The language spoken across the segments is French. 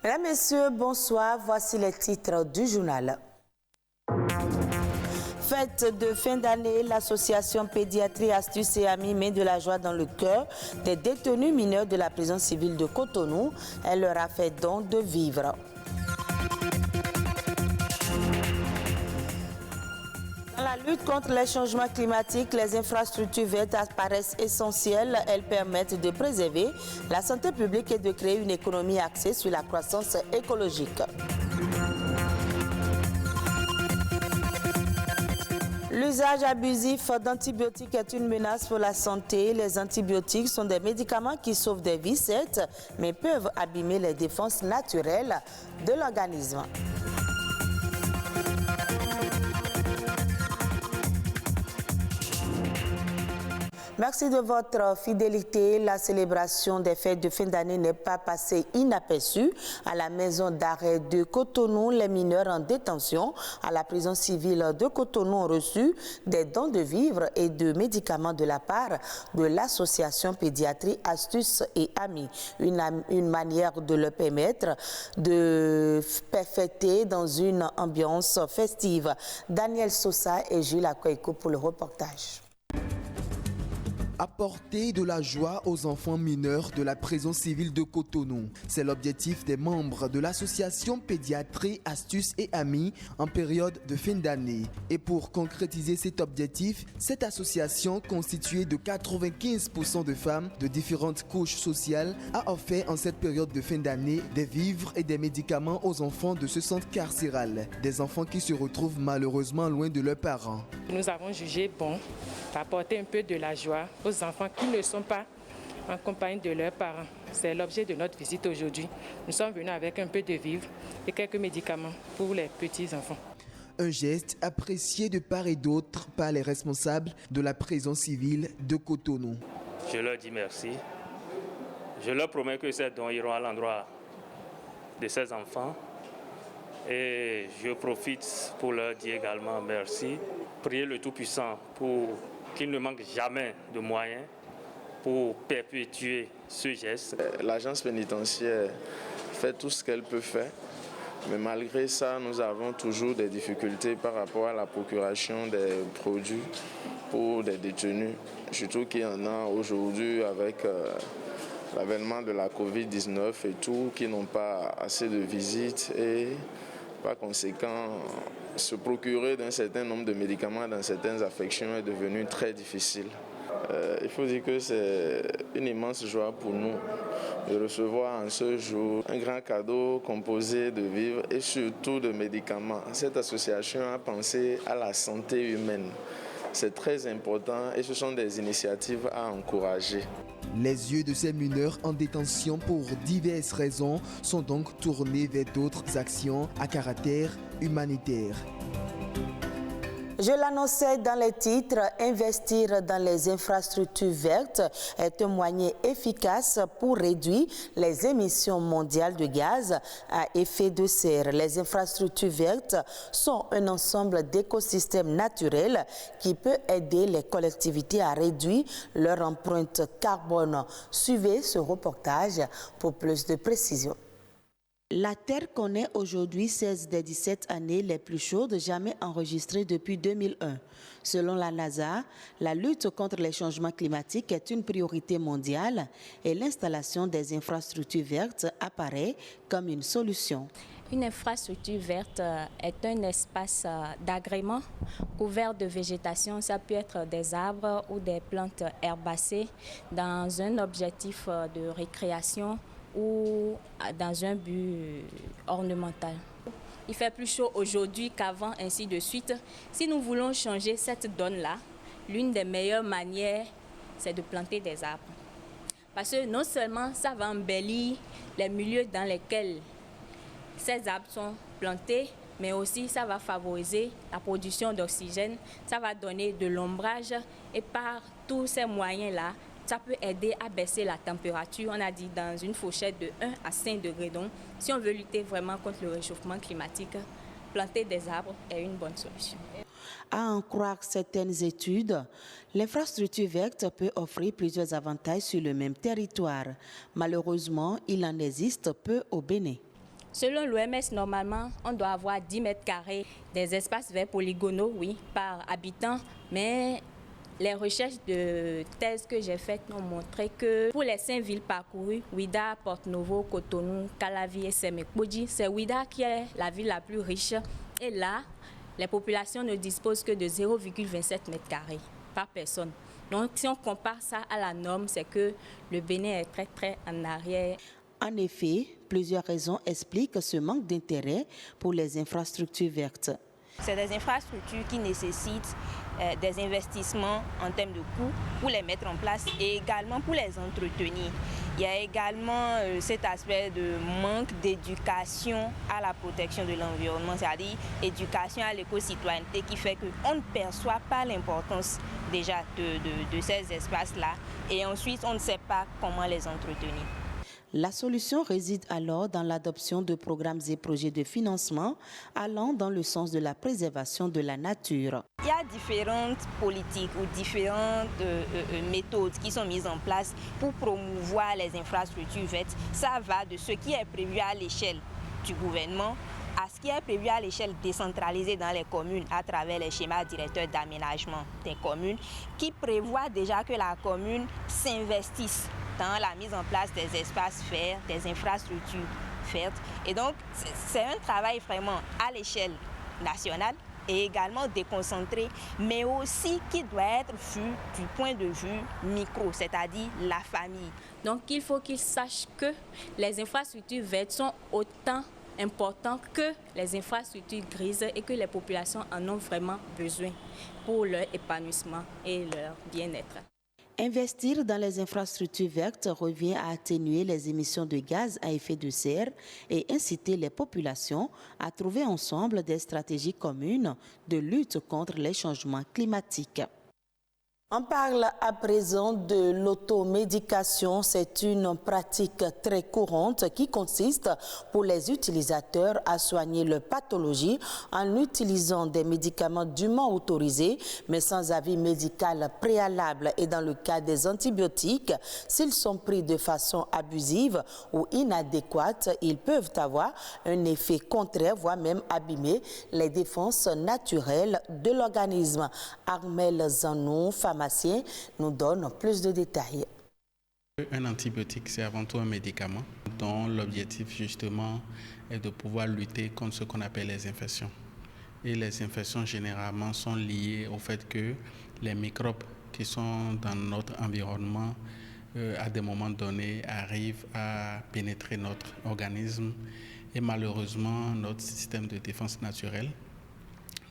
Mesdames, Messieurs, bonsoir. Voici les titres du journal. Fête de fin d'année, l'association Pédiatrie, Astuces et Amis met de la joie dans le cœur des détenus mineurs de la prison civile de Cotonou. Elle leur a fait don de vivres. Dans la lutte contre les changements climatiques, les infrastructures vertes apparaissent essentielles. Elles permettent de préserver la santé publique et de créer une économie axée sur la croissance écologique. L'usage abusif d'antibiotiques est une menace pour la santé. Les antibiotiques sont des médicaments qui sauvent des vies, certes, mais peuvent abîmer les défenses naturelles de l'organisme. Merci de votre fidélité. La célébration des fêtes de fin d'année n'est pas passée inaperçue. À la maison d'arrêt de Cotonou, les mineurs en détention à la prison civile de Cotonou ont reçu des dons de vivres et de médicaments de la part de l'association Pédiatrie, Astuces et Amis. Une manière de leur permettre de fêter dans une ambiance festive. Daniel Sosa et Jules Akoiko pour le reportage. Apporter de la joie aux enfants mineurs de la prison civile de Cotonou. C'est l'objectif des membres de l'association Pédiatrie, Astuces et Amis en période de fin d'année. Et pour concrétiser cet objectif, cette association constituée de 95% de femmes de différentes couches sociales a offert en cette période de fin d'année des vivres et des médicaments aux enfants de ce centre carcéral. Des enfants qui se retrouvent malheureusement loin de leurs parents. Nous avons jugé bon d'apporter un peu de la joie aux enfants qui ne sont pas en compagnie de leurs parents. C'est l'objet de notre visite aujourd'hui. Nous sommes venus avec un peu de vivres et quelques médicaments pour les petits-enfants. Un geste apprécié de part et d'autre par les responsables de la prison civile de Cotonou. Je leur dis merci. Je leur promets que ces dons iront à l'endroit de ces enfants. Et je profite pour leur dire également merci. Priez le Tout-Puissant pour qu'il ne manque jamais de moyens pour perpétuer ce geste. L'agence pénitentiaire fait tout ce qu'elle peut faire, mais malgré ça, nous avons toujours des difficultés par rapport à la procuration des produits pour des détenus, surtout qu'il y en a aujourd'hui avec l'avènement de la Covid-19 et tout, qui n'ont pas assez de visites et par conséquent, se procurer d'un certain nombre de médicaments dans certaines affections est devenu très difficile. Il faut dire que c'est une immense joie pour nous de recevoir en ce jour un grand cadeau composé de vivres et surtout de médicaments. Cette association a pensé à la santé humaine. C'est très important et ce sont des initiatives à encourager. Les yeux de ces mineurs en détention pour diverses raisons sont donc tournés vers d'autres actions à caractère humanitaire. Je l'annonçais dans les titres, investir dans les infrastructures vertes est un moyen efficace pour réduire les émissions mondiales de gaz à effet de serre. Les infrastructures vertes sont un ensemble d'écosystèmes naturels qui peut aider les collectivités à réduire leur empreinte carbone. Suivez ce reportage pour plus de précision. La Terre connaît aujourd'hui 16 des 17 années les plus chaudes jamais enregistrées depuis 2001. Selon la NASA, la lutte contre les changements climatiques est une priorité mondiale et l'installation des infrastructures vertes apparaît comme une solution. Une infrastructure verte est un espace d'agrément couvert de végétation. Ça peut être des arbres ou des plantes herbacées dans un objectif de récréation ou dans un but ornemental. Il fait plus chaud aujourd'hui qu'avant, ainsi de suite. Si nous voulons changer cette donne-là, l'une des meilleures manières, c'est de planter des arbres. Parce que non seulement ça va embellir les milieux dans lesquels ces arbres sont plantés, mais aussi ça va favoriser la production d'oxygène, ça va donner de l'ombrage et par tous ces moyens-là, ça peut aider à baisser la température, on a dit dans une fourchette de 1 à 5 degrés. Donc, si on veut lutter vraiment contre le réchauffement climatique, planter des arbres est une bonne solution. À en croire certaines études, l'infrastructure verte peut offrir plusieurs avantages sur le même territoire. Malheureusement, il en existe peu au Bénin. Selon l'OMS, normalement, on doit avoir 10 mètres carrés, des espaces verts polygonaux, oui, par habitant, mais les recherches de thèse que j'ai faites ont montré que pour les 5 villes parcourues, Ouidah, Porto-Novo, Cotonou, Calavi et Sémékbodji, c'est Ouidah qui est la ville la plus riche. Et là, les populations ne disposent que de 0,27 mètres carrés par personne. Donc, si on compare ça à la norme, c'est que le Bénin est très, très en arrière. En effet, plusieurs raisons expliquent ce manque d'intérêt pour les infrastructures vertes. C'est des infrastructures qui nécessitent des investissements en termes de coûts pour les mettre en place et également pour les entretenir. Il y a également cet aspect de manque d'éducation à la protection de l'environnement, c'est-à-dire éducation à l'éco-citoyenneté qui fait qu'on ne perçoit pas l'importance déjà de ces espaces-là et ensuite on ne sait pas comment les entretenir. La solution réside alors dans l'adoption de programmes et projets de financement allant dans le sens de la préservation de la nature. Il y a différentes politiques ou différentes méthodes qui sont mises en place pour promouvoir les infrastructures vertes. Ça va de ce qui est prévu à l'échelle du gouvernement à ce qui est prévu à l'échelle décentralisée dans les communes à travers les schémas directeurs d'aménagement des communes qui prévoient déjà que la commune s'investisse dans la mise en place des espaces verts, des infrastructures vertes. Et donc, c'est un travail vraiment à l'échelle nationale et également déconcentré, mais aussi qui doit être vu du point de vue micro, c'est-à-dire la famille. Donc, il faut qu'ils sachent que les infrastructures vertes sont autant importantes que les infrastructures grises et que les populations en ont vraiment besoin pour leur épanouissement et leur bien-être. Investir dans les infrastructures vertes revient à atténuer les émissions de gaz à effet de serre et inciter les populations à trouver ensemble des stratégies communes de lutte contre les changements climatiques. On parle à présent de l'automédication. C'est une pratique très courante qui consiste pour les utilisateurs à soigner leur pathologie en utilisant des médicaments dûment autorisés mais sans avis médical préalable. Et dans le cas des antibiotiques, s'ils sont pris de façon abusive ou inadéquate, ils peuvent avoir un effet contraire, voire même abîmer les défenses naturelles de l'organisme. Armel Zanou, pharmacien, nous donne plus de détails. Un antibiotique, c'est avant tout un médicament dont l'objectif justement est de pouvoir lutter contre ce qu'on appelle les infections. Et les infections généralement sont liées au fait que les microbes qui sont dans notre environnement à des moments donnés arrivent à pénétrer notre organisme et malheureusement notre système de défense naturelle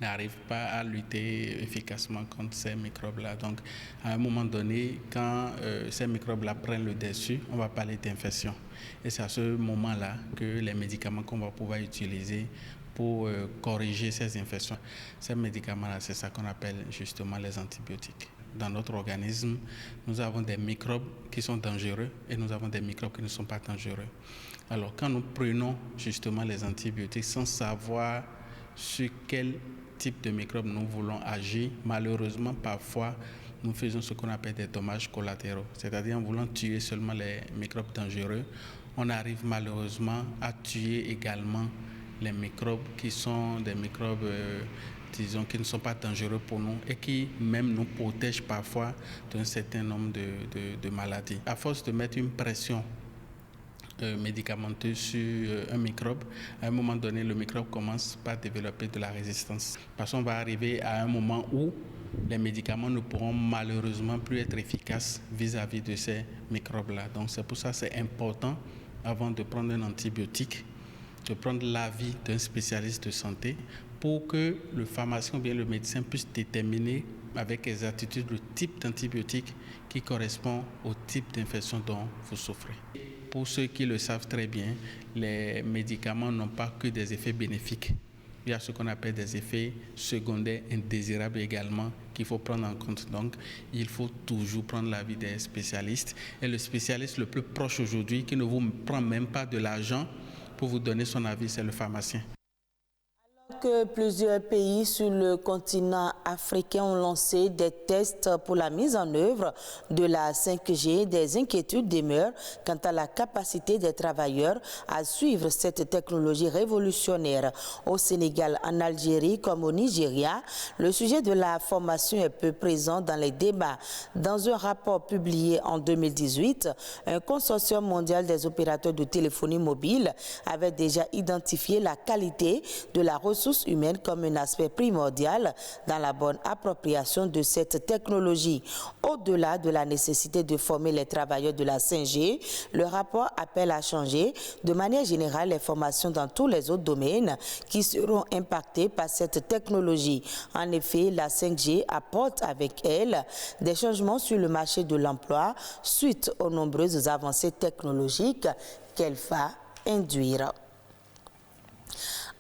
n'arrive pas à lutter efficacement contre ces microbes-là. Donc, à un moment donné, quand ces microbes-là prennent le dessus, on va parler d'infection. Et c'est à ce moment-là que les médicaments qu'on va pouvoir utiliser pour corriger ces infections, ces médicaments-là, c'est ça qu'on appelle justement les antibiotiques. Dans notre organisme, nous avons des microbes qui sont dangereux et nous avons des microbes qui ne sont pas dangereux. Alors, quand nous prenons justement les antibiotiques sans savoir sur quel type de microbes nous voulons agir, malheureusement, parfois, nous faisons ce qu'on appelle des dommages collatéraux. C'est-à-dire, en voulant tuer seulement les microbes dangereux, on arrive malheureusement à tuer également les microbes qui sont des microbes, disons, qui ne sont pas dangereux pour nous et qui même nous protègent parfois d'un certain nombre de maladies. À force de mettre une pression médicamenteuse sur un microbe, à un moment donné, le microbe commence par développer de la résistance. Parce qu'on va arriver à un moment où les médicaments ne pourront malheureusement plus être efficaces vis-à-vis de ces microbes-là. Donc c'est pour ça que c'est important, avant de prendre un antibiotique, de prendre l'avis d'un spécialiste de santé pour que le pharmacien ou bien le médecin puisse déterminer avec exactitude le type d'antibiotique qui correspond au type d'infection dont vous souffrez. Pour ceux qui le savent très bien, les médicaments n'ont pas que des effets bénéfiques. Il y a ce qu'on appelle des effets secondaires indésirables également qu'il faut prendre en compte. Donc, il faut toujours prendre l'avis des spécialistes. Et le spécialiste le plus proche aujourd'hui, qui ne vous prend même pas de l'argent pour vous donner son avis, c'est le pharmacien. que plusieurs pays sur le continent africain ont lancé des tests pour la mise en œuvre de la 5G, des inquiétudes demeurent quant à la capacité des travailleurs à suivre cette technologie révolutionnaire. Au Sénégal, en Algérie comme au Nigeria, le sujet de la formation est peu présent dans les débats. Dans un rapport publié en 2018, un consortium mondial des opérateurs de téléphonie mobile avait déjà identifié la qualité de la ressource humaine comme un aspect primordial dans la bonne appropriation de cette technologie. Au-delà de la nécessité de former les travailleurs de la 5G, le rapport appelle à changer de manière générale les formations dans tous les autres domaines qui seront impactés par cette technologie. En effet, la 5G apporte avec elle des changements sur le marché de l'emploi suite aux nombreuses avancées technologiques qu'elle va induire.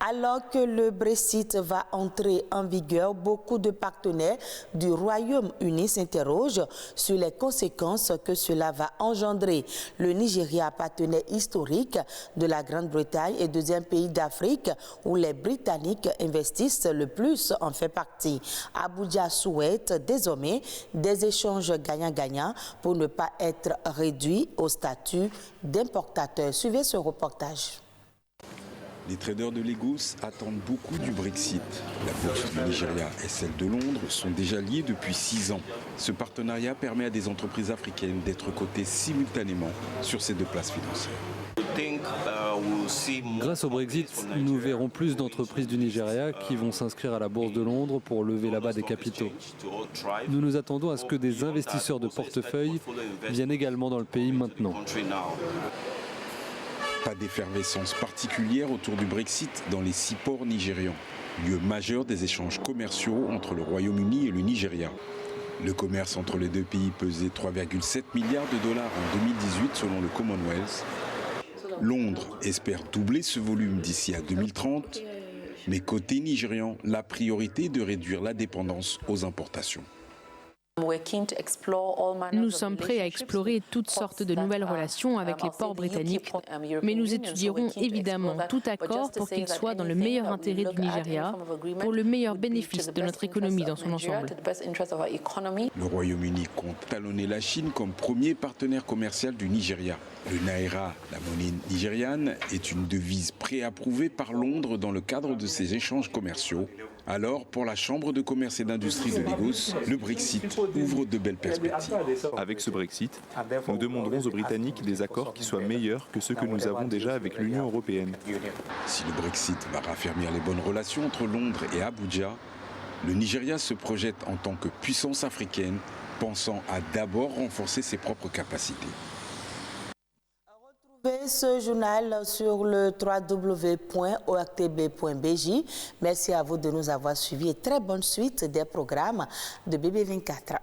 Alors que le Brexit va entrer en vigueur, beaucoup de partenaires du Royaume-Uni s'interrogent sur les conséquences que cela va engendrer. Le Nigeria, partenaire historique de la Grande-Bretagne et deuxième pays d'Afrique où les Britanniques investissent le plus, en fait partie. Abuja souhaite désormais des échanges gagnant-gagnant pour ne pas être réduit au statut d'importateur. Suivez ce reportage. Les traders de Lagos attendent beaucoup du Brexit. La bourse du Nigeria et celle de Londres sont déjà liées depuis 6 ans. Ce partenariat permet à des entreprises africaines d'être cotées simultanément sur ces deux places financières. Grâce au Brexit, nous verrons plus d'entreprises du Nigeria qui vont s'inscrire à la bourse de Londres pour lever là-bas des capitaux. Nous nous attendons à ce que des investisseurs de portefeuille viennent également dans le pays maintenant. Pas d'effervescence particulière autour du Brexit dans les 6 ports nigérians, lieu majeur des échanges commerciaux entre le Royaume-Uni et le Nigeria. Le commerce entre les deux pays pesait 3,7 milliards de dollars en 2018 selon le Commonwealth. Londres espère doubler ce volume d'ici à 2030, mais côté nigérian, la priorité est de réduire la dépendance aux importations. Nous sommes prêts à explorer toutes sortes de nouvelles relations avec les ports britanniques, mais nous étudierons évidemment tout accord pour qu'il soit dans le meilleur intérêt du Nigeria, pour le meilleur bénéfice de notre économie dans son ensemble. Le Royaume-Uni compte talonner la Chine comme premier partenaire commercial du Nigeria. Le naira, la monnaie nigériane, est une devise préapprouvée par Londres dans le cadre de ses échanges commerciaux. Alors, pour la Chambre de commerce et d'industrie de Lagos, le Brexit ouvre de belles perspectives. Avec ce Brexit, nous demanderons aux Britanniques des accords qui soient meilleurs que ceux que nous avons déjà avec l'Union européenne. Si le Brexit va raffermir les bonnes relations entre Londres et Abuja, le Nigeria se projette en tant que puissance africaine, pensant à d'abord renforcer ses propres capacités. Retrouvez ce journal sur le www.ortb.bj. Merci à vous de nous avoir suivis et très bonne suite des programmes de BB24.